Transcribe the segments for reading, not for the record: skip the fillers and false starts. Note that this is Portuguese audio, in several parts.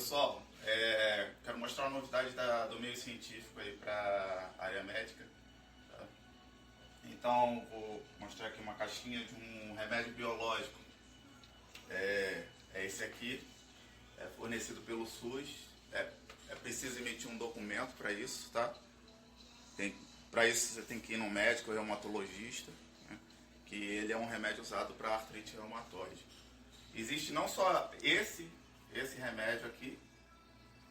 pessoal, quero mostrar uma novidade do meio científico aí para a área médica. Tá? Então, vou mostrar aqui uma caixinha de um remédio biológico. É esse aqui, é fornecido pelo SUS. É preciso emitir um documento para isso, tá? Para isso você tem que ir no médico, reumatologista, né? Que ele é um remédio usado para artrite reumatoide. Existe não só esse remédio aqui,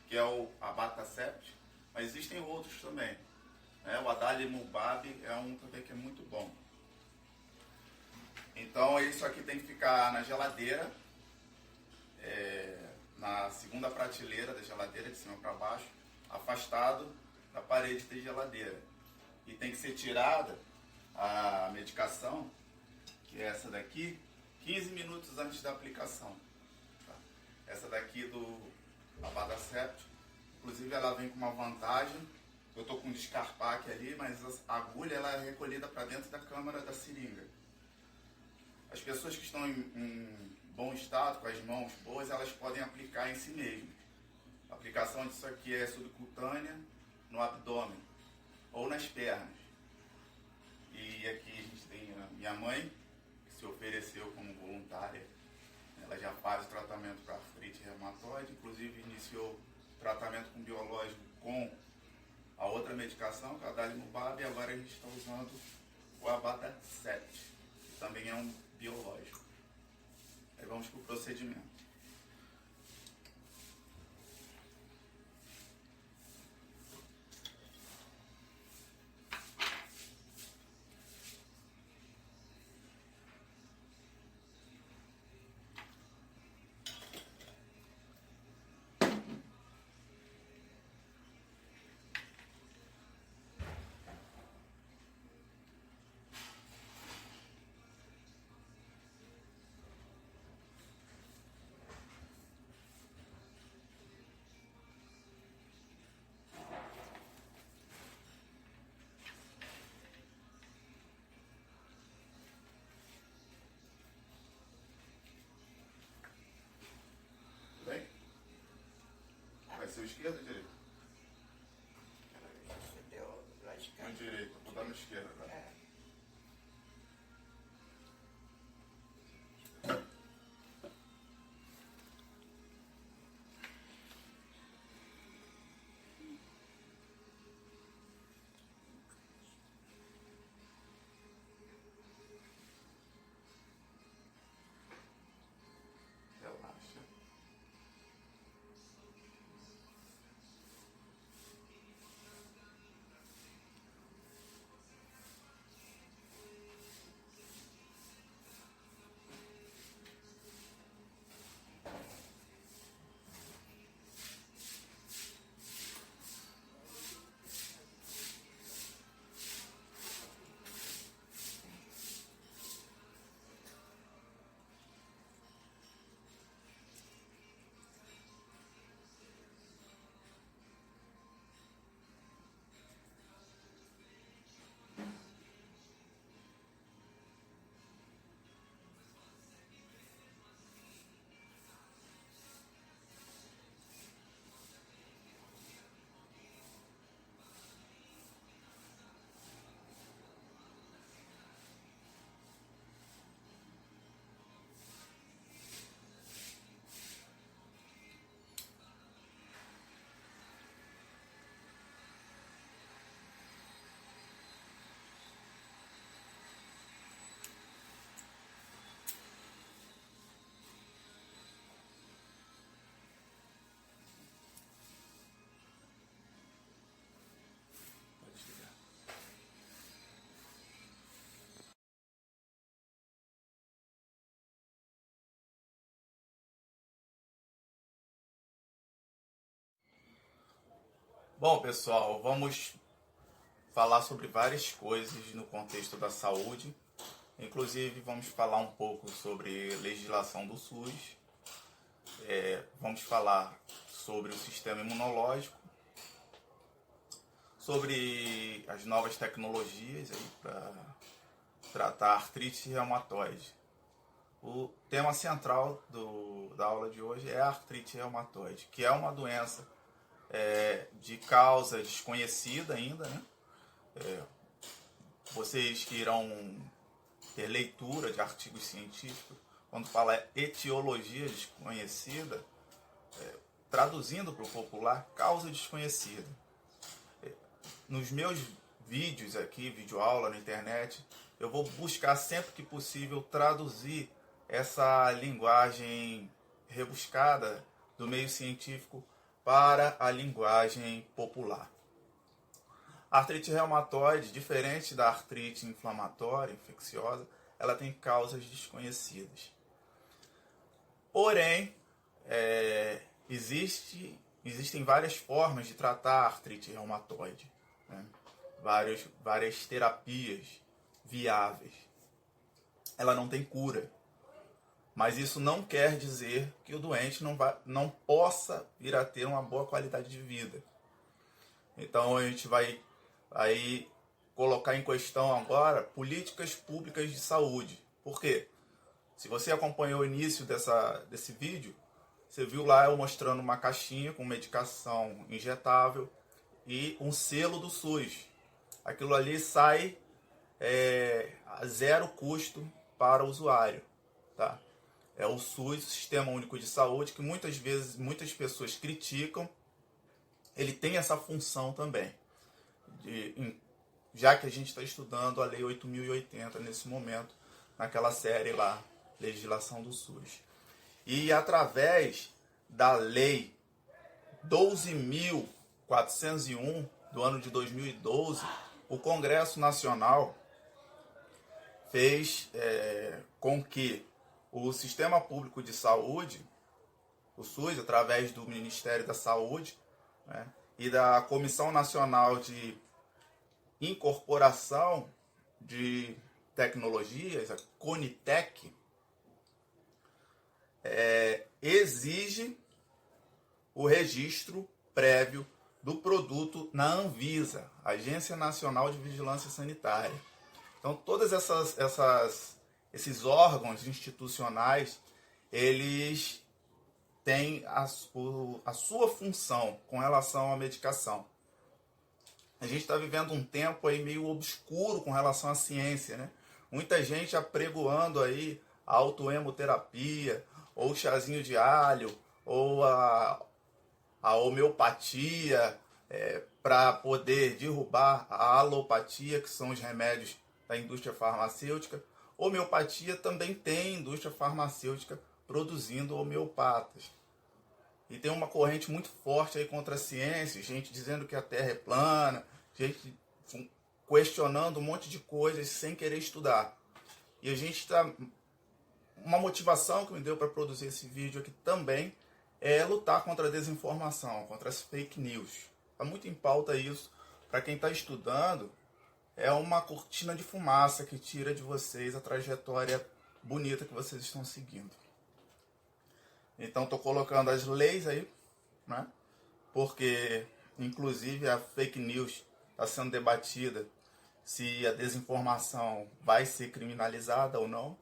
que é o Abatacept, mas existem outros também. Né? O Adalimumab é um também que é muito bom. Então isso aqui tem que ficar na geladeira, na segunda prateleira da geladeira, de cima para baixo, afastado da parede da geladeira. E tem que ser tirada a medicação, que é essa daqui, 15 minutos antes da aplicação. Tá? Essa daqui do Abatacept, inclusive ela vem com uma vantagem. Eu estou com um descarpaque ali, mas a agulha ela é recolhida para dentro da câmara da seringa. As pessoas que estão em bom estado, com as mãos boas, elas podem aplicar em si mesmas. A aplicação disso aqui é subcutânea, no abdômen ou nas pernas. E aqui a gente tem a minha mãe, que se ofereceu como voluntária. Ela já faz o tratamento para artrite reumatoide, inclusive iniciou tratamento com biológico com a outra medicação, que é a Adalimumab, e agora a gente está usando o Abatacept, que também é um biológico. Aí vamos para o procedimento. Bem? Vai ser o esquerdo ou direito? Você deu lá de cá. No direito, vou dar no esquerdo agora. Relaxa. Pode desligar. Bom, pessoal, vamos falar sobre várias coisas no contexto da saúde. Inclusive, vamos falar um pouco sobre legislação do SUS. Vamos falar sobre o sistema imunológico, sobre as novas tecnologias para tratar artrite reumatoide. o tema central da aula de hoje é a artrite reumatoide, que é uma doença de causa desconhecida ainda, né? Vocês que irão ter leitura de artigos científicos, quando fala etiologia desconhecida, traduzindo para o popular, causa desconhecida. Nos meus vídeos aqui, videoaula na internet, eu vou buscar sempre que possível traduzir essa linguagem rebuscada do meio científico para a linguagem popular. A artrite reumatoide, diferente da artrite inflamatória, infecciosa, ela tem causas desconhecidas. Porém, existem várias formas de tratar a artrite reumatoide, né? Várias terapias viáveis. Ela não tem cura, mas isso não quer dizer que o doente não possa vir a ter uma boa qualidade de vida. Então a gente vai aí colocar em questão agora políticas públicas de saúde. Por quê? Se você acompanhou o início desse vídeo, você viu lá eu mostrando uma caixinha com medicação injetável e um selo do SUS. Aquilo ali sai a zero custo para o usuário, tá? É o SUS, o Sistema Único de Saúde, que muitas vezes muitas pessoas criticam. Ele tem essa função também, já que a gente está estudando a Lei 8.080 nesse momento, naquela série lá, Legislação do SUS. E através da Lei 12.401 do ano de 2012, o Congresso Nacional fez com que o Sistema Público de Saúde, o SUS, através do Ministério da Saúde, né, e da Comissão Nacional de Incorporação de Tecnologias, a CONITEC, exige o registro prévio do produto na Anvisa, Agência Nacional de Vigilância Sanitária. Então, todos esses órgãos institucionais, eles têm a sua função com relação à medicação. A gente está vivendo um tempo aí meio obscuro com relação à ciência, né? Muita gente apregoando aí a autoemoterapia, ou o chazinho de alho, ou a homeopatia, para poder derrubar a alopatia, que são os remédios da indústria farmacêutica. Homeopatia também tem indústria farmacêutica produzindo homeopatas. E tem uma corrente muito forte aí contra a ciência, gente dizendo que a Terra é plana, gente questionando um monte de coisas sem querer estudar. E a gente está... Uma motivação que me deu para produzir esse vídeo aqui também é lutar contra a desinformação, contra as fake news. Está muito em pauta isso. Para quem está estudando, é uma cortina de fumaça que tira de vocês a trajetória bonita que vocês estão seguindo. Então estou colocando as leis aí, né? Porque inclusive a fake news está sendo debatida se a desinformação vai ser criminalizada ou não.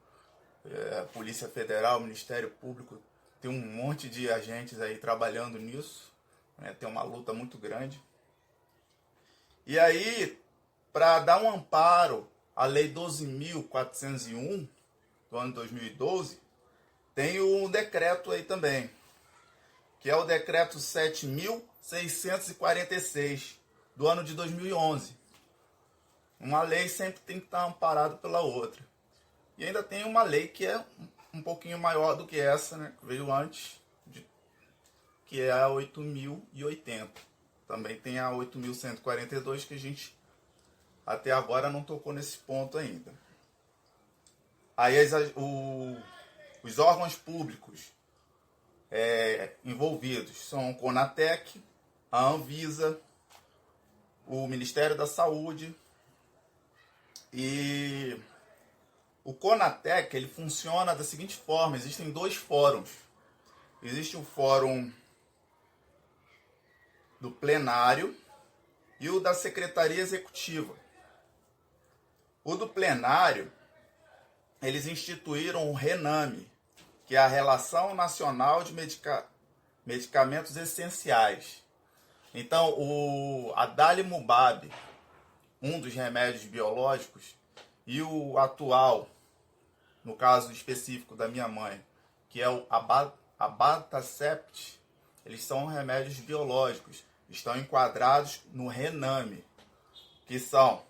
A Polícia Federal, o Ministério Público, tem um monte de agentes aí trabalhando nisso, né? Tem uma luta muito grande. E aí, para dar um amparo à Lei 12.401 do ano 2012, tem um decreto aí também, que é o decreto 7.646 do ano de 2011. Uma lei sempre tem que estar amparada pela outra. E ainda tem uma lei que é um pouquinho maior do que essa, né, que veio antes, que é a 8.080. Também tem a 8.142, que a gente até agora não tocou nesse ponto ainda. Aí os órgãos públicos envolvidos são o CONATEC, a Anvisa, o Ministério da Saúde. E o CONATEC, ele funciona da seguinte forma: existem dois fóruns. Existe o fórum do plenário e o da secretaria executiva. O do plenário eles instituíram o RENAME, que é a Relação Nacional de Medicamentos Essenciais. Então, o adalimumab, um dos remédios biológicos, e o atual, no caso específico da minha mãe, que é o abatacept, eles são remédios biológicos, estão enquadrados no RENAME, que são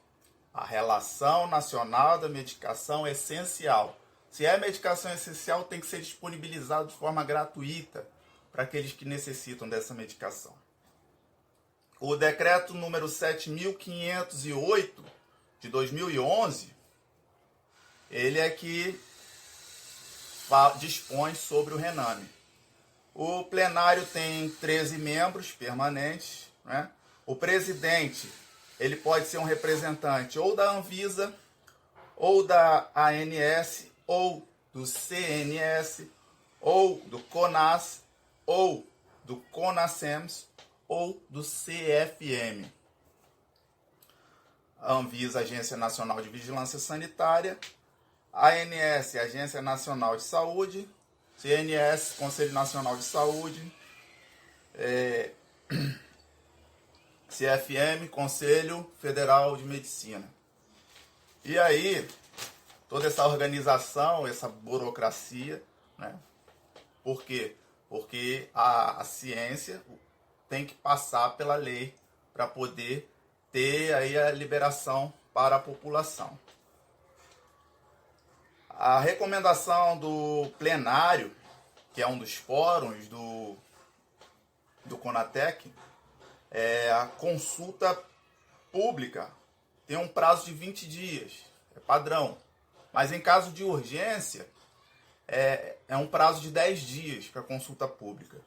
a Relação Nacional da Medicação Essencial. Se é medicação essencial, tem que ser disponibilizado de forma gratuita para aqueles que necessitam dessa medicação. O decreto número 7.508 de 2011, ele é que dispõe sobre o RENAME. O plenário tem 13 membros permanentes, né? O presidente, ele pode ser um representante ou da Anvisa, ou da ANS, ou do CNS, ou do CONAS, ou do CONASEMS, ou do CFM. A Anvisa, Agência Nacional de Vigilância Sanitária, a ANS, Agência Nacional de Saúde, CNS, Conselho Nacional de Saúde, CFM, Conselho Federal de Medicina. E aí, toda essa organização, essa burocracia, né? Por quê? Porque a ciência tem que passar pela lei para poder ter aí a liberação para a população. A recomendação do plenário, que é um dos fóruns do CONATEC, é a consulta pública. Tem um prazo de 20 dias, é padrão. Mas em caso de urgência, é um prazo de 10 dias para consulta pública.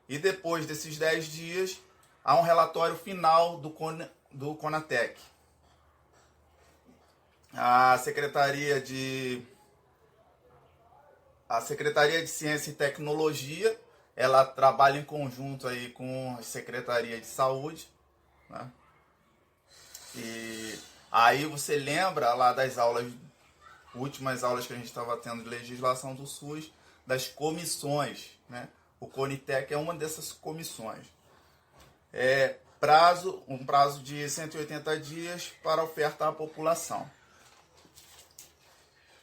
E depois desses 10 dias, há um relatório final do CONATEC. A Secretaria de Ciência e Tecnologia, ela trabalha em conjunto aí com a Secretaria de Saúde, né? E aí você lembra lá das últimas aulas que a gente estava tendo de legislação do SUS, das comissões, né? O CONITEC é uma dessas comissões. Um prazo de 180 dias para oferta à população.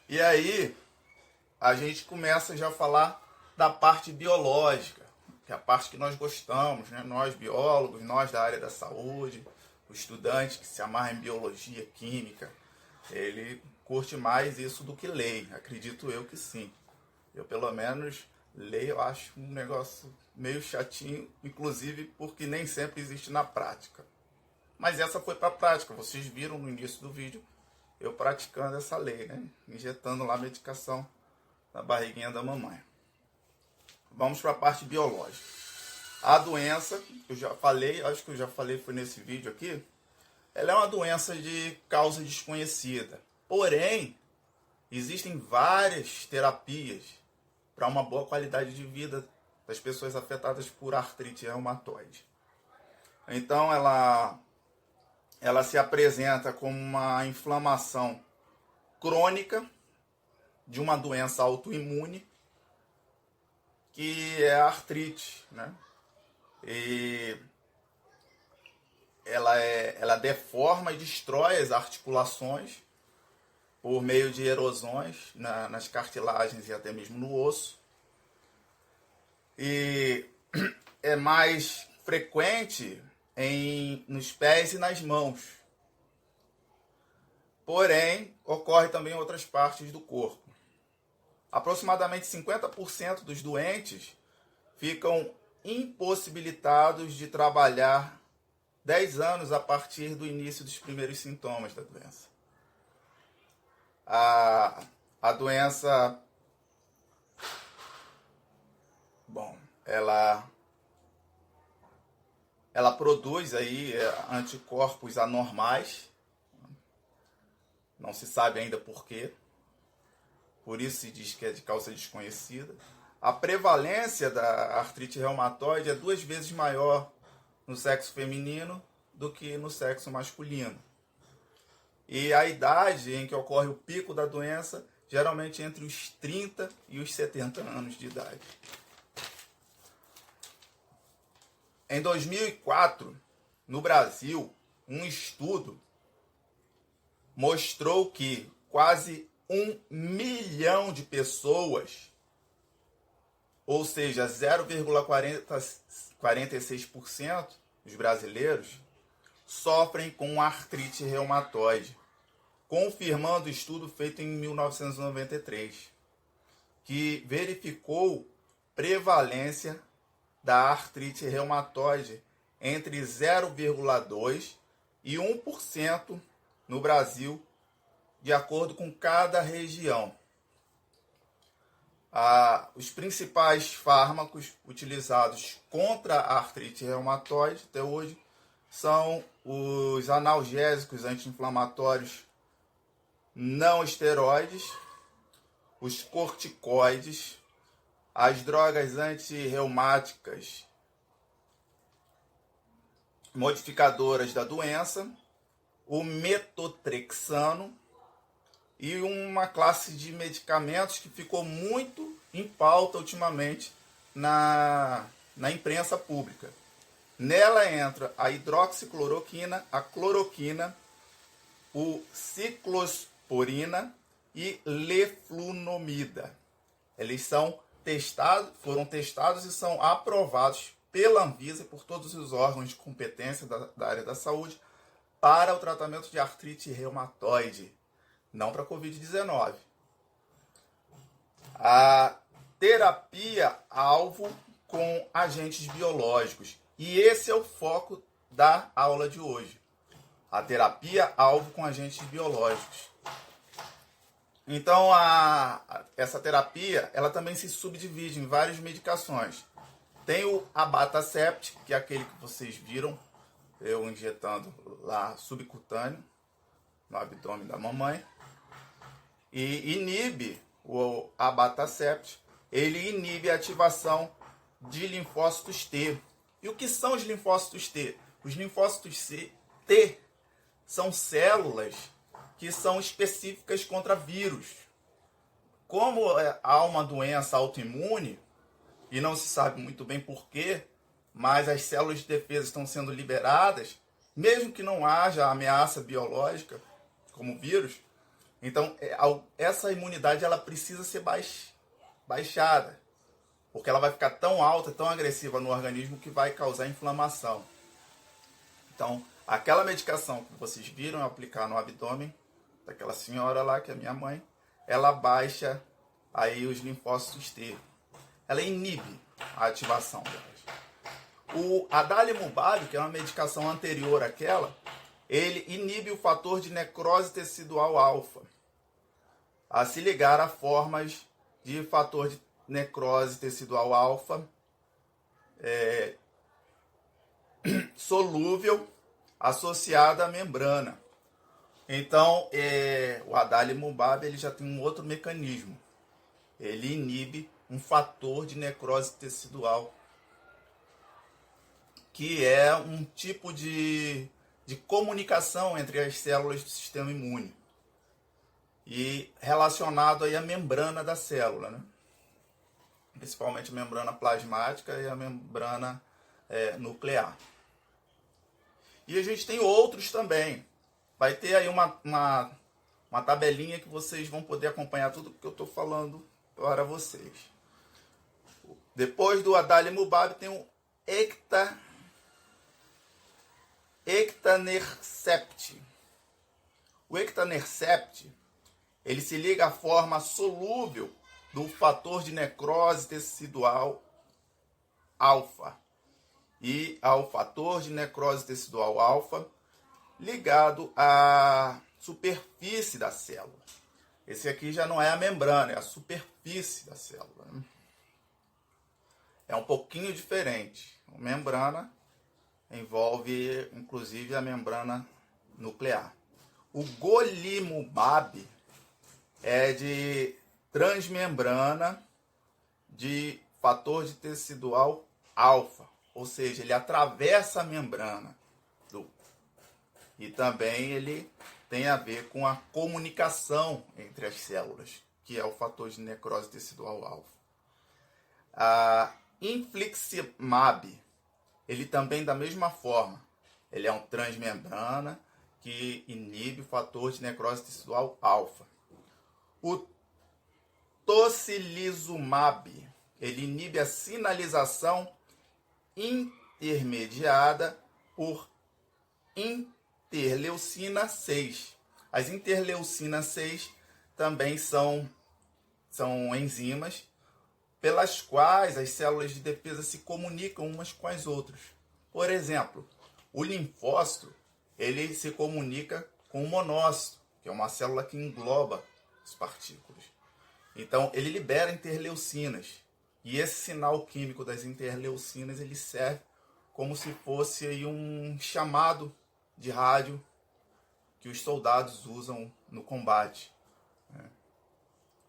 E aí, a gente começa já a falar da parte biológica, que é a parte que nós gostamos, né? Nós biólogos, nós da área da saúde, o estudante que se amarra em biologia, química, ele curte mais isso do que lei, acredito eu que sim. Eu, pelo menos, lei eu acho um negócio meio chatinho, inclusive porque nem sempre existe na prática. Mas essa foi para a prática, vocês viram no início do vídeo eu praticando essa lei, né? Injetando lá a medicação na barriguinha da mamãe. Vamos para a parte biológica. A doença, eu já falei, acho que eu já falei, foi nesse vídeo aqui, ela é uma doença de causa desconhecida. Porém, existem várias terapias para uma boa qualidade de vida das pessoas afetadas por artrite reumatoide. Então, ela se apresenta como uma inflamação crônica de uma doença autoimune, que é a artrite, né? E ela deforma e destrói as articulações por meio de erosões nas cartilagens e até mesmo no osso. E é mais frequente nos pés e nas mãos. Porém, ocorre também em outras partes do corpo. Aproximadamente 50% dos doentes ficam impossibilitados de trabalhar 10 anos a partir do início dos primeiros sintomas da doença. A doença, ela produz aí anticorpos anormais, não se sabe ainda por quê, por isso se diz que é de causa desconhecida. A prevalência da artrite reumatoide é 2 vezes maior no sexo feminino do que no sexo masculino. E a idade em que ocorre o pico da doença geralmente entre os 30 e os 70 anos de idade. Em 2004, no Brasil, um estudo mostrou que quase 1 milhão de pessoas, ou seja, 0,46% dos brasileiros, sofrem com artrite reumatoide, confirmando o estudo feito em 1993, que verificou prevalência da artrite reumatoide entre 0,2% e 1% no Brasil, de acordo com cada região. Os principais fármacos utilizados contra a artrite reumatoide até hoje são os analgésicos anti-inflamatórios não esteroides, os corticoides, as drogas antirreumáticas modificadoras da doença, o metotrexano e uma classe de medicamentos que ficou muito em pauta ultimamente na imprensa pública. Nela entra a hidroxicloroquina, a cloroquina, o ciclosporina e leflunomida. Eles foram testados e são aprovados pela Anvisa e por todos os órgãos de competência da área da saúde para o tratamento de artrite reumatoide, não para Covid-19. A terapia-alvo com agentes biológicos. E esse é o foco da aula de hoje. A terapia-alvo com agentes biológicos. Então, essa terapia, ela também se subdivide em várias medicações. Tem o abatacept, que é aquele que vocês viram, eu injetando lá subcutâneo, no abdômen da mamãe. E inibe, o abatacept, ele inibe a ativação de linfócitos T. E o que são os linfócitos T? Os linfócitos T são células que são específicas contra vírus. Como há uma doença autoimune, e não se sabe muito bem porquê, mas as células de defesa estão sendo liberadas, mesmo que não haja ameaça biológica, como vírus, então essa imunidade ela precisa ser baixada, porque ela vai ficar tão alta, tão agressiva no organismo que vai causar inflamação. Então, aquela medicação que vocês viram aplicar no abdômen daquela senhora lá, que é minha mãe, ela baixa aí os linfócitos T. Ela inibe a ativação delas. O adalimumab, que é uma medicação anterior àquela, ele inibe o fator de necrose tecidual alfa, a se ligar a formas de fator de necrose tecidual alfa solúvel associada à membrana. Então, o adalimumab ele já tem um outro mecanismo. Ele inibe um fator de necrose tecidual, que é um tipo de comunicação entre as células do sistema imune e relacionado aí à membrana da célula, né? Principalmente a membrana plasmática e a membrana nuclear. E a gente tem outros também. Vai ter aí uma tabelinha que vocês vão poder acompanhar tudo que eu estou falando para vocês. Depois do adalimumab tem o ectanercept. O ectanercept, ele se liga à forma solúvel do fator de necrose tecidual alfa e ao fator de necrose tecidual alfa ligado à superfície da célula. Esse aqui já não é a membrana, é a superfície da célula, né? É um pouquinho diferente. A membrana envolve, inclusive, a membrana nuclear. O golimumab é de transmembrana de fator de tecidual alfa, ou seja, ele atravessa a membrana e também ele tem a ver com a comunicação entre as células, que é o fator de necrose tecidual alfa. A infliximab, ele também da mesma forma, ele é um transmembrana que inibe o fator de necrose tecidual alfa. O tocilizumab, ele inibe a sinalização intermediada por interleucina 6. As interleucinas 6 também são enzimas pelas quais as células de defesa se comunicam umas com as outras. Por exemplo, o linfócito, ele se comunica com o monócito, que é uma célula que engloba as partículas. Então, ele libera interleucinas. E esse sinal químico das interleucinas, ele serve como se fosse aí um chamado de rádio que os soldados usam no combate.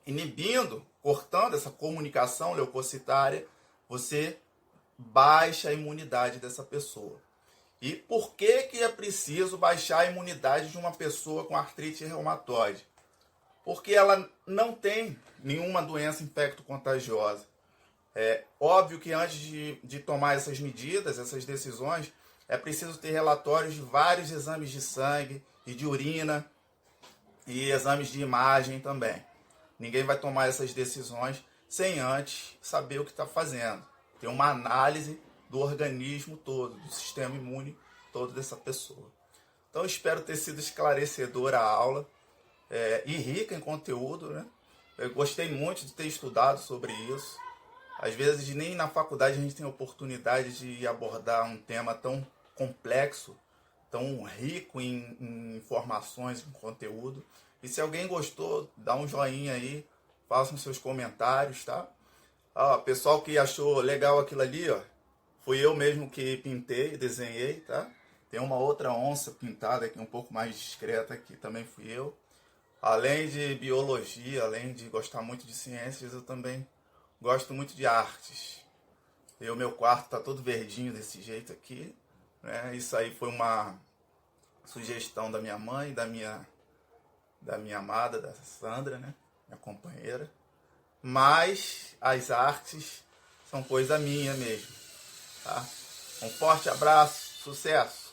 Inibindo, cortando essa comunicação leucocitária, você baixa a imunidade dessa pessoa. E por que é preciso baixar a imunidade de uma pessoa com artrite reumatoide? Porque ela não tem nenhuma doença infecto-contagiosa. É óbvio que antes de tomar essas medidas, essas decisões, é preciso ter relatórios de vários exames de sangue e de urina e exames de imagem também. Ninguém vai tomar essas decisões sem antes saber o que está fazendo. Ter uma análise do organismo todo, do sistema imune todo dessa pessoa. Então, espero ter sido esclarecedora a aula e rica em conteúdo, né? Eu gostei muito de ter estudado sobre isso. Às vezes, nem na faculdade a gente tem oportunidade de abordar um tema tão complexo, tão rico em informações, em conteúdo. E se alguém gostou, dá um joinha aí, façam seus comentários, tá? Pessoal que achou legal aquilo ali, ó, fui eu mesmo que pintei, desenhei, tá? Tem uma outra onça pintada aqui, um pouco mais discreta, que também fui eu. Além de biologia, além de gostar muito de ciências, eu também gosto muito de artes. E o meu quarto tá todo verdinho desse jeito aqui, né? Isso aí foi uma sugestão da minha mãe, da minha amada, da Sandra, né? Minha companheira. Mas as artes são coisa minha mesmo, tá? Um forte abraço, sucesso!